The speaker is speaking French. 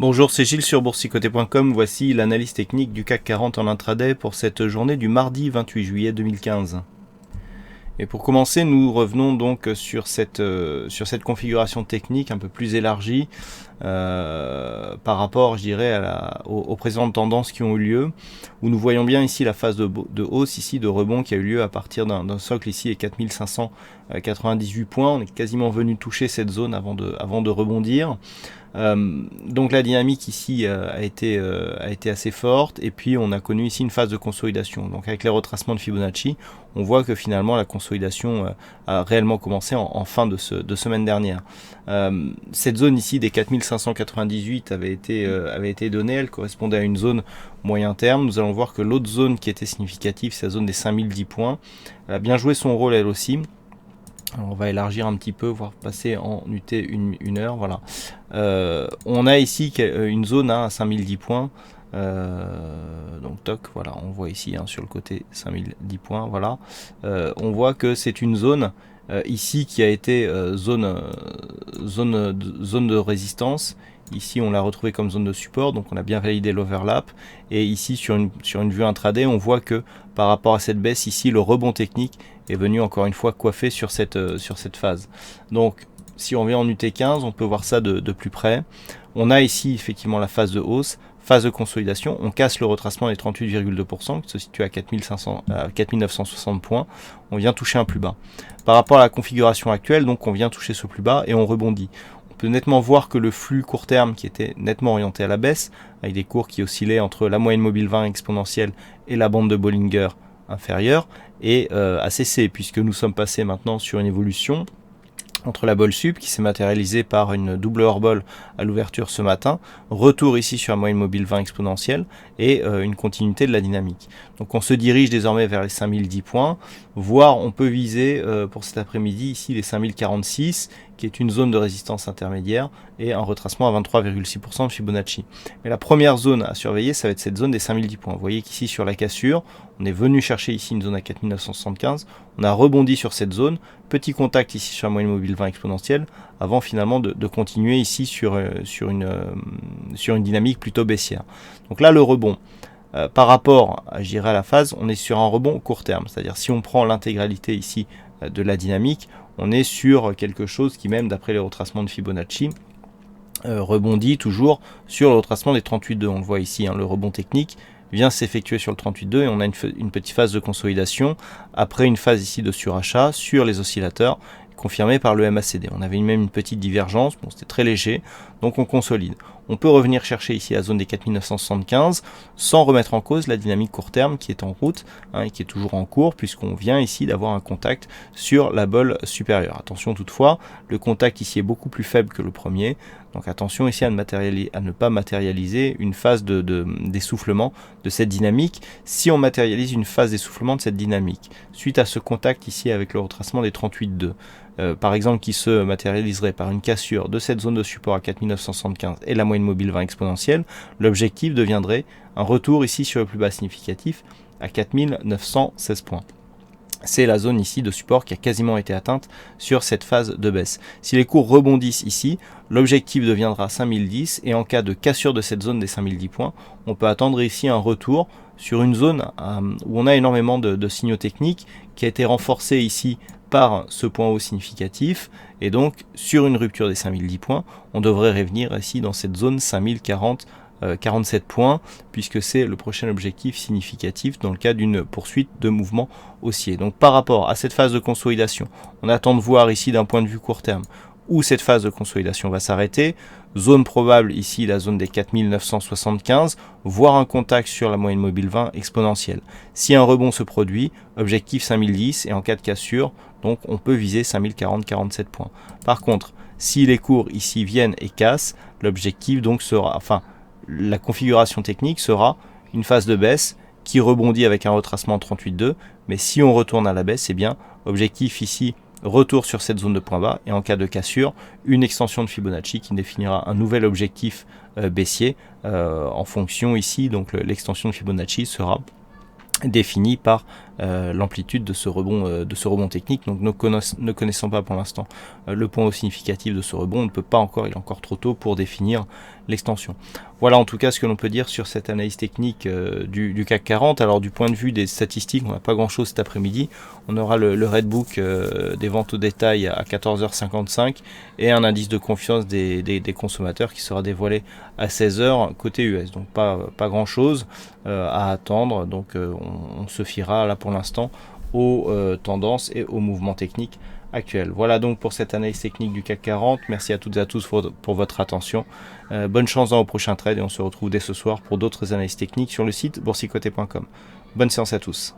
Bonjour, c'est Gilles sur boursicoté.com. Voici l'analyse technique du CAC 40 en intraday pour cette journée du mardi 28 juillet 2015. Et pour commencer, nous revenons donc sur cette configuration technique un peu plus élargie par rapport, je dirais, aux précédentes tendances qui ont eu lieu, où nous voyons bien ici la phase de hausse, ici de rebond qui a eu lieu à partir d'un socle ici et 4598 points. On est quasiment venu toucher cette zone avant de rebondir. Donc la dynamique ici a été assez forte, et puis on a connu ici une phase de consolidation. Donc avec les retracements de Fibonacci, on voit que finalement la consolidation a réellement commencé en fin de semaine dernière. Cette zone ici des 4598 avait été donnée, elle correspondait à une zone moyen terme. Nous allons voir que l'autre zone qui était significative, c'est la zone des 5010 points. Elle a bien joué son rôle elle aussi. Alors on va élargir un petit peu, voire passer en UT une heure. Voilà. On a ici une zone à 5010 points. Donc toc, voilà, on voit ici sur le côté 5010 points. Voilà. On voit que c'est une zone ici qui a été zone de résistance. Ici on l'a retrouvé comme zone de support, donc on a bien validé l'overlap. Et ici sur une vue intraday, on voit que par rapport à cette baisse ici, le rebond technique est venu encore une fois coiffer sur cette phase. Donc si on vient en UT15, on peut voir ça de plus près. On a ici effectivement la phase de hausse, phase de consolidation. On casse le retracement des 38,2% qui se situe à 4960 points. On vient toucher un plus bas. Par rapport à la configuration actuelle, donc on vient toucher ce plus bas et on rebondit. On peut nettement voir que le flux court terme qui était nettement orienté à la baisse, avec des cours qui oscillaient entre la moyenne mobile 20 exponentielle et la bande de Bollinger inférieure, est a cessé, puisque nous sommes passés maintenant sur une évolution entre la bolle sup qui s'est matérialisée par une double hors-bolle à l'ouverture ce matin, retour ici sur la moyenne mobile 20 exponentielle et une continuité de la dynamique. Donc on se dirige désormais vers les 5010 points, voire on peut viser pour cet après-midi ici les 5046 qui est une zone de résistance intermédiaire et un retracement à 23,6% de Fibonacci. Mais la première zone à surveiller, ça va être cette zone des 5010 points. Vous voyez qu'ici sur la cassure, on est venu chercher ici une zone à 4975, on a rebondi sur cette zone, petit contact ici sur la moyenne mobile 20 exponentielle, avant finalement de continuer ici sur une dynamique plutôt baissière. Donc là le rebond, par rapport à la phase, on est sur un rebond court terme, c'est-à-dire si on prend l'intégralité ici de la dynamique, on est sur quelque chose qui, même d'après les retracements de Fibonacci, rebondit toujours sur le retracement des 38,2. On le voit ici, le rebond technique vient s'effectuer sur le 38,2 et on a une petite phase de consolidation après une phase ici de surachat sur les oscillateurs confirmée par le MACD. On avait même une petite divergence, bon, c'était très léger, donc on consolide. On peut revenir chercher ici la zone des 4975 sans remettre en cause la dynamique court terme qui est en route et qui est toujours en cours, puisqu'on vient ici d'avoir un contact sur la bolle supérieure. Attention toutefois, le contact ici est beaucoup plus faible que le premier, donc attention ici à ne pas matérialiser une phase d'essoufflement de cette dynamique. Si on matérialise une phase d'essoufflement de cette dynamique suite à ce contact ici avec le retracement des 38,2, par exemple qui se matérialiserait par une cassure de cette zone de support à 4975 et la moyenne mobile 20 exponentielle, l'objectif deviendrait un retour ici sur le plus bas significatif à 4916 points. C'est la zone ici de support qui a quasiment été atteinte sur cette phase de baisse. Si les cours rebondissent ici, l'objectif deviendra 5010 et en cas de cassure de cette zone des 5010 points, on peut attendre ici un retour sur une zone où on a énormément de signaux techniques qui a été renforcé ici par ce point haut significatif, et donc sur une rupture des 5010 points, on devrait revenir ici dans cette zone 5040 47 points, puisque c'est le prochain objectif significatif dans le cas d'une poursuite de mouvement haussier. Donc par rapport à cette phase de consolidation, on attend de voir ici d'un point de vue court terme où cette phase de consolidation va s'arrêter. Zone probable ici, la zone des 4975, voire un contact sur la moyenne mobile 20 exponentielle. Si un rebond se produit, objectif 5010, et en cas de cassure, donc on peut viser 5040-47 points. Par contre, si les cours ici viennent et cassent, l'objectif donc sera, la configuration technique sera une phase de baisse qui rebondit avec un retracement 38,2, mais si on retourne à la baisse, eh bien, objectif ici, retour sur cette zone de point bas, et en cas de cassure, une extension de Fibonacci qui définira un nouvel objectif baissier en fonction ici, donc l'extension de Fibonacci sera définie par l'amplitude de ce rebond technique. Donc ne connaissant pas pour l'instant le point haut significatif de ce rebond, on ne peut pas encore, il est encore trop tôt pour définir l'extension. Voilà en tout cas ce que l'on peut dire sur cette analyse technique du CAC 40. Alors du point de vue des statistiques, on n'a pas grand chose cet après-midi. On aura le Redbook des ventes au détail à 14h55 et un indice de confiance des consommateurs qui sera dévoilé à 16h côté US. Donc pas grand chose à attendre. Donc on se fiera là pour l'instant aux tendances et aux mouvements techniques actuels. Voilà donc pour cette analyse technique du CAC 40. Merci à toutes et à tous pour votre attention. Bonne chance dans vos prochains trades et on se retrouve dès ce soir pour d'autres analyses techniques sur le site boursicoté.com. Bonne séance à tous.